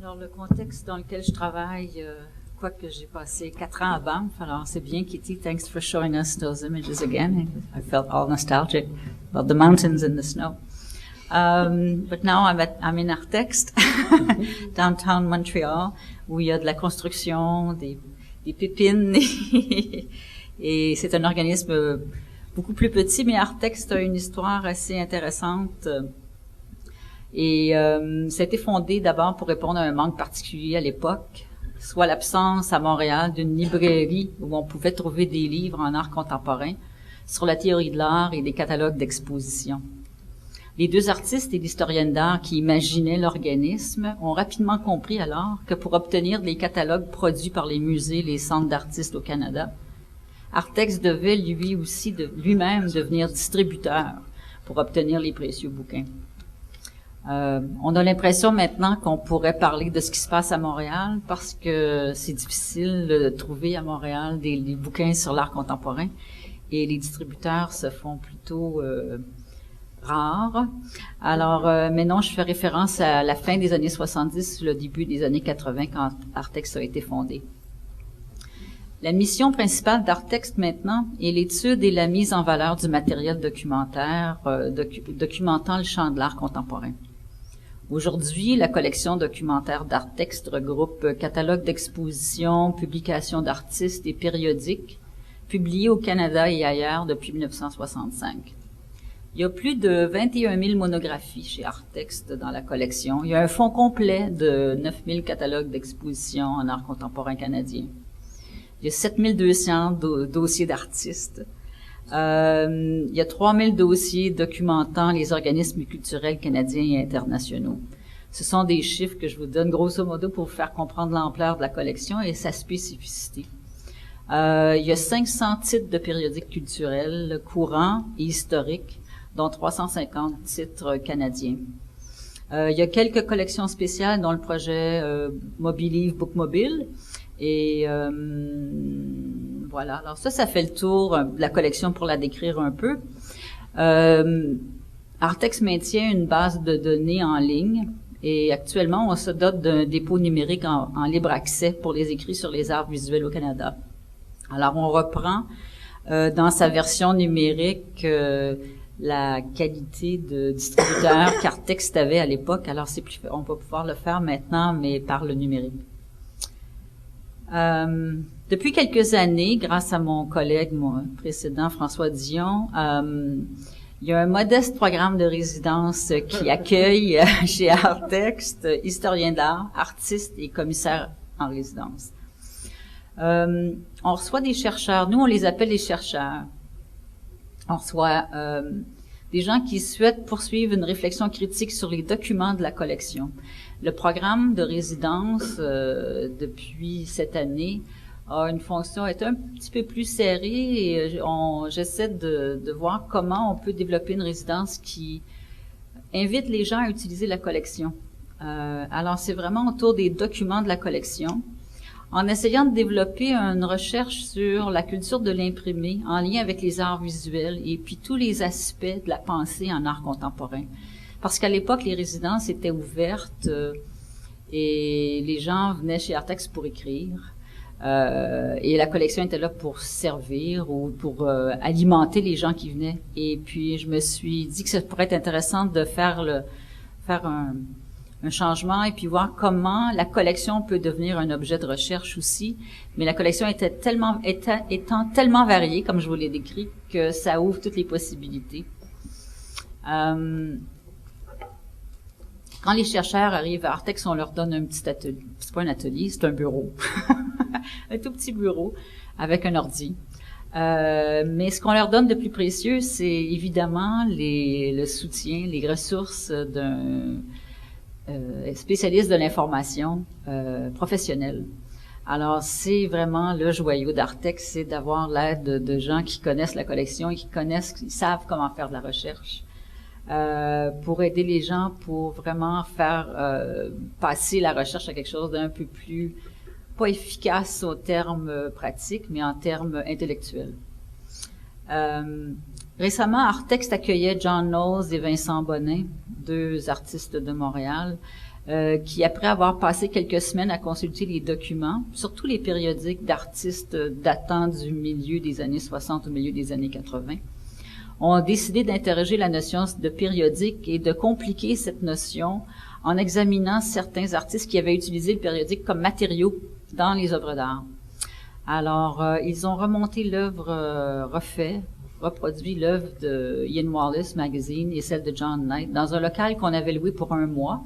Alors, le contexte dans lequel je travaille, quoique j'ai passé 4 ans à Banff, alors c'est bien, Kitty, thanks for showing us those images again. I felt all nostalgic about the mountains and the snow. But now I'm in Artext, downtown Montreal, où il y a de la construction, des pépines, et c'est un organisme beaucoup plus petit, mais Artext a une histoire assez intéressante. Et ça a été fondé d'abord pour répondre à un manque particulier à l'époque, soit l'absence à Montréal d'une librairie où on pouvait trouver des livres en art contemporain sur la théorie de l'art et des catalogues d'exposition. Les deux artistes et l'historienne d'art qui imaginaient l'organisme ont rapidement compris alors que pour obtenir des catalogues produits par les musées et les centres d'artistes au Canada, Artext devait lui-même devenir distributeur pour obtenir les précieux bouquins. On a l'impression maintenant qu'on pourrait parler de ce qui se passe à Montréal parce que c'est difficile de trouver à Montréal des bouquins sur l'art contemporain et les distributeurs se font plutôt rares. Alors, mais non, je fais référence à la fin des années 70, le début des années 80 quand Artext a été fondé. La mission principale d'Artext maintenant est l'étude et la mise en valeur du matériel documentaire documentant le champ de l'art contemporain. Aujourd'hui, la collection documentaire d'Artext regroupe catalogues d'expositions, publications d'artistes et périodiques publiés au Canada et ailleurs depuis 1965. Il y a plus de 21 000 monographies chez Artext dans la collection. Il y a un fonds complet de 9 000 catalogues d'expositions en art contemporain canadien. Il y a 7 200 dossiers d'artistes. Il y a 3 000 dossiers documentant les organismes culturels canadiens et internationaux. Ce sont des chiffres que je vous donne grosso modo pour vous faire comprendre l'ampleur de la collection et sa spécificité. Il y a 500 titres de périodiques culturels courants et historiques, dont 350 titres canadiens. Il y a quelques collections spéciales dont le projet Mobilive Bookmobile. Et voilà. Alors ça fait le tour de la collection pour la décrire un peu. Artext maintient une base de données en ligne et actuellement, on se dote d'un dépôt numérique en libre accès pour les écrits sur les arts visuels au Canada. Alors, on reprend dans sa version numérique la qualité de distributeur qu'Artext avait à l'époque. Alors, on va pouvoir le faire maintenant, mais par le numérique. Depuis quelques années, grâce à mon collègue précédent, François Dion, il y a un modeste programme de résidence qui accueille chez Artext historiens d'art, artistes et commissaires en résidence. On reçoit des chercheurs, nous on les appelle les chercheurs. On reçoit des gens qui souhaitent poursuivre une réflexion critique sur les documents de la collection. Le programme de résidence, depuis cette année, a une fonction, est un petit peu plus serrée et j'essaie de voir comment on peut développer une résidence qui invite les gens à utiliser la collection. Alors, c'est vraiment autour des documents de la collection, en essayant de développer une recherche sur la culture de l'imprimé en lien avec les arts visuels et puis tous les aspects de la pensée en art contemporain. Parce qu'à l'époque, les résidences étaient ouvertes et les gens venaient chez Artext pour écrire. Et la collection était là pour servir ou pour alimenter les gens qui venaient. Et puis, je me suis dit que ça pourrait être intéressant de faire un changement et puis voir comment la collection peut devenir un objet de recherche aussi. Mais la collection étant tellement variée, comme je vous l'ai décrit, que ça ouvre toutes les possibilités. Quand les chercheurs arrivent à Artext, on leur donne un petit atelier. C'est pas un atelier, c'est un bureau. Un tout petit bureau avec un ordi. Mais ce qu'on leur donne de plus précieux, c'est évidemment le soutien, les ressources d'un spécialiste de l'information professionnel. Alors, c'est vraiment le joyau d'Artext, c'est d'avoir l'aide de gens qui connaissent la collection et qui savent comment faire de la recherche. Pour aider les gens pour vraiment faire passer la recherche à quelque chose d'un peu plus, pas efficace en termes pratiques, mais en termes intellectuels. Récemment, Artext accueillait John Knowles et Vincent Bonin, deux artistes de Montréal, qui, après avoir passé quelques semaines à consulter les documents, surtout les périodiques d'artistes datant du milieu des années 60 au milieu des années 80, ont décidé d'interroger la notion de périodique et de compliquer cette notion en examinant certains artistes qui avaient utilisé le périodique comme matériau dans les œuvres d'art. Alors, ils ont remonté l'œuvre, reproduit l'œuvre de Ian Wallace Magazine et celle de John Knight dans un local qu'on avait loué pour 1 mois,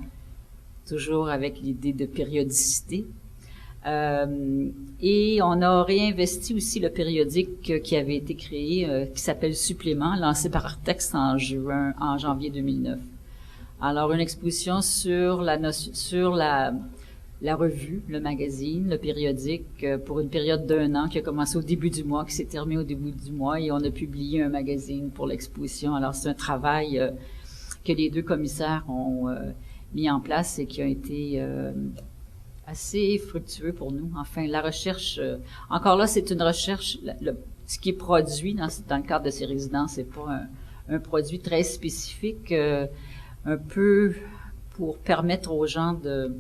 toujours avec l'idée de périodicité. Et on a réinvesti aussi le périodique qui avait été créé, qui s'appelle Supplément, lancé par Artex en janvier 2009. Alors, une exposition sur la revue, le magazine, le périodique, pour une période d'1 an qui a commencé au début du mois, qui s'est terminé au début du mois, et on a publié un magazine pour l'exposition. Alors, c'est un travail que les 2 commissaires ont mis en place et qui a été assez fructueux pour nous. Enfin, la recherche, encore là, c'est une recherche, ce qui est produit dans le cadre de ces résidences, c'est pas un produit très spécifique, un peu pour permettre aux gens de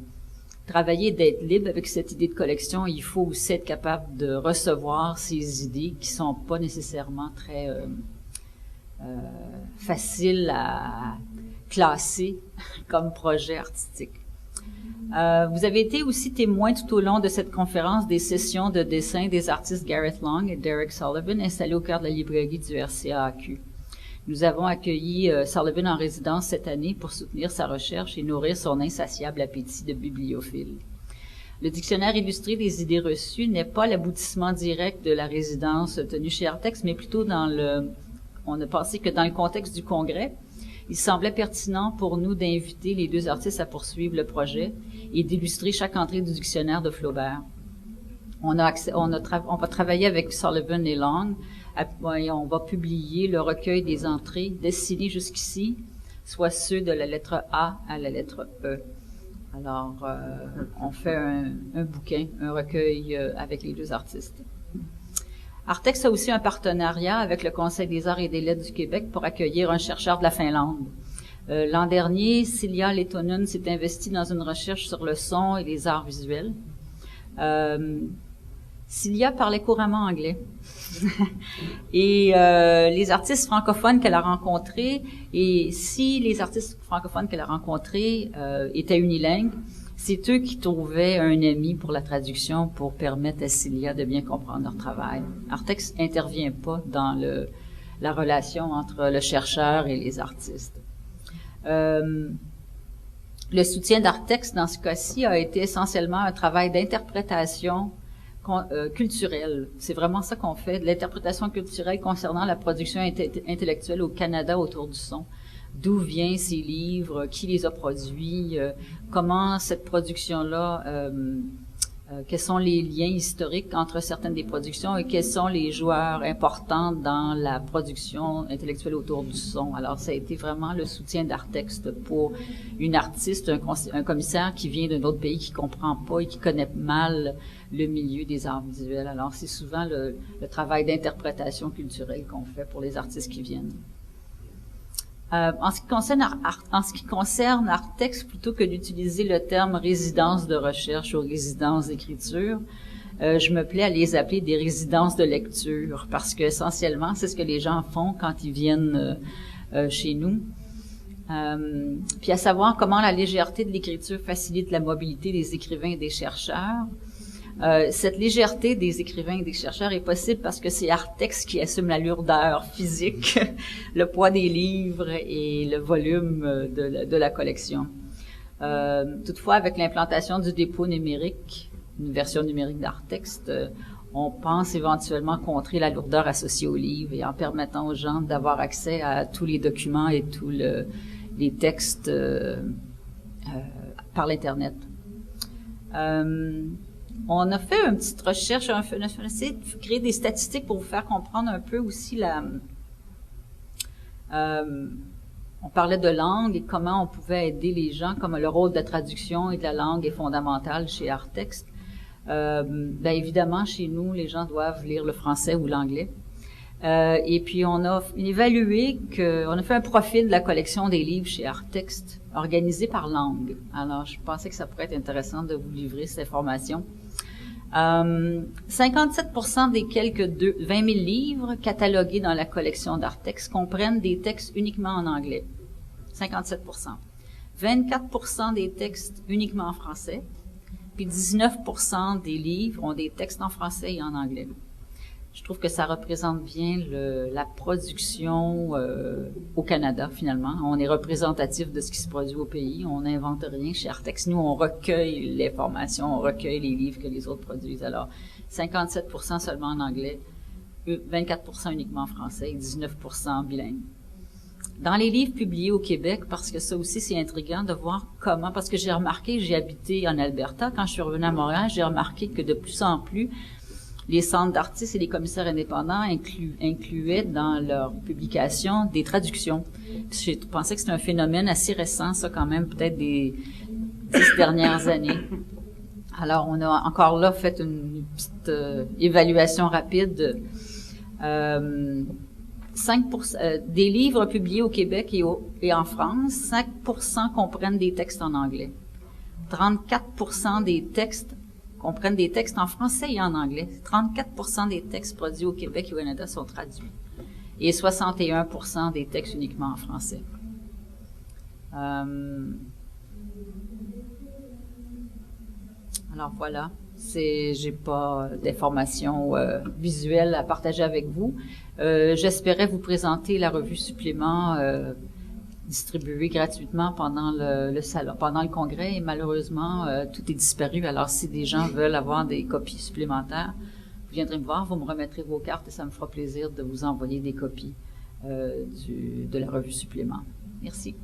travailler, d'être libre avec cette idée de collection. Il faut aussi être capable de recevoir ces idées qui sont pas nécessairement très faciles à classer comme projet artistique. Vous avez été aussi témoin tout au long de cette conférence des sessions de dessin des artistes Gareth Long et Derek Sullivan installés au cœur de la librairie du RCAQ. Nous avons accueilli Sullivan en résidence cette année pour soutenir sa recherche et nourrir son insatiable appétit de bibliophile. Le dictionnaire illustré des idées reçues n'est pas l'aboutissement direct de la résidence tenue chez Artex, mais plutôt on a pensé que dans le contexte du congrès, il semblait pertinent pour nous d'inviter les 2 artistes à poursuivre le projet et d'illustrer chaque entrée du dictionnaire de Flaubert. On va travailler avec Sullivan et Long, et on va publier le recueil des entrées dessinées jusqu'ici, soit ceux de la lettre A à la lettre E. Alors, on fait un bouquin, un recueil avec les 2 artistes. Artex a aussi un partenariat avec le Conseil des arts et des lettres du Québec pour accueillir un chercheur de la Finlande. L'an dernier, Silja Lehtonen s'est investie dans une recherche sur le son et les arts visuels. Silja parlait couramment anglais. Et les artistes francophones qu'elle a rencontrés, et si les artistes francophones qu'elle a rencontrés étaient unilingues, c'est eux qui trouvaient un ami pour la traduction pour permettre à Silja de bien comprendre leur travail. Artex intervient pas dans la relation entre le chercheur et les artistes. Le soutien d'Artex dans ce cas-ci a été essentiellement un travail d'interprétation culturelle. C'est vraiment ça qu'on fait, de l'interprétation culturelle concernant la production intellectuelle au Canada autour du son. D'où viennent ces livres, qui les a produits, comment cette production-là, quels sont les liens historiques entre certaines des productions et quels sont les joueurs importants dans la production intellectuelle autour du son. Alors, ça a été vraiment le soutien d'Artex pour une artiste, un commissaire qui vient d'un autre pays, qui comprend pas et qui connaît mal le milieu des arts visuels. Alors, c'est souvent le travail d'interprétation culturelle qu'on fait pour les artistes qui viennent. En ce qui concerne Artex, plutôt que d'utiliser le terme résidence de recherche ou résidence d'écriture, je me plais à les appeler des résidences de lecture, parce que essentiellement, c'est ce que les gens font quand ils viennent chez nous. Puis à savoir comment la légèreté de l'écriture facilite la mobilité des écrivains et des chercheurs. Cette légèreté des écrivains et des chercheurs est possible parce que c'est Artex qui assume la lourdeur physique, le poids des livres et le volume de la collection. Toutefois, avec l'implantation du dépôt numérique, une version numérique d'Artex, on pense éventuellement contrer la lourdeur associée aux livres et en permettant aux gens d'avoir accès à tous les documents et tous les textes par l'Internet. On a fait une petite recherche, on a essayé de créer des statistiques pour vous faire comprendre un peu aussi on parlait de langue et comment on pouvait aider les gens, comme le rôle de la traduction et de la langue est fondamental chez Artex. Évidemment, chez nous, les gens doivent lire le français ou l'anglais. Et puis, on a évalué on a fait un profil de la collection des livres chez Artexte, organisé par langue. Alors, je pensais que ça pourrait être intéressant de vous livrer cette information. 57% des quelques 20 000 livres catalogués dans la collection d'Artexte comprennent des textes uniquement en anglais. 57%. 24% des textes uniquement en français. Puis 19% des livres ont des textes en français et en anglais. Je trouve que ça représente bien la production au Canada, finalement. On est représentatif de ce qui se produit au pays. On n'invente rien chez Artexte. Nous, on recueille l'information, on recueille les livres que les autres produisent. Alors, 57% seulement en anglais, 24% uniquement en français et 19% bilingue. Dans les livres publiés au Québec, parce que ça aussi, c'est intriguant de voir comment, parce que j'ai remarqué, j'ai habité en Alberta, quand je suis revenue à Montréal, j'ai remarqué que de plus en plus, les centres d'artistes et les commissaires indépendants incluaient dans leurs publications des traductions. Je pensais que c'était un phénomène assez récent, ça quand même, peut-être des 10 dernières années. Alors, on a encore là fait une petite évaluation rapide. 5% des livres publiés au Québec et en France, 5% comprennent des textes en anglais. 34% des textes comprennent des textes en français et en anglais. 34% des textes produits au Québec et au Canada sont traduits. Et 61% des textes uniquement en français. Alors voilà, j'ai pas d'informations visuelles à partager avec vous. J'espérais vous présenter la revue Supplément distribuée gratuitement pendant le salon, pendant le congrès, et malheureusement, tout est disparu. Alors, si des gens veulent avoir des copies supplémentaires, vous viendrez me voir, vous me remettrez vos cartes et ça me fera plaisir de vous envoyer des copies de la revue Supplément. Merci.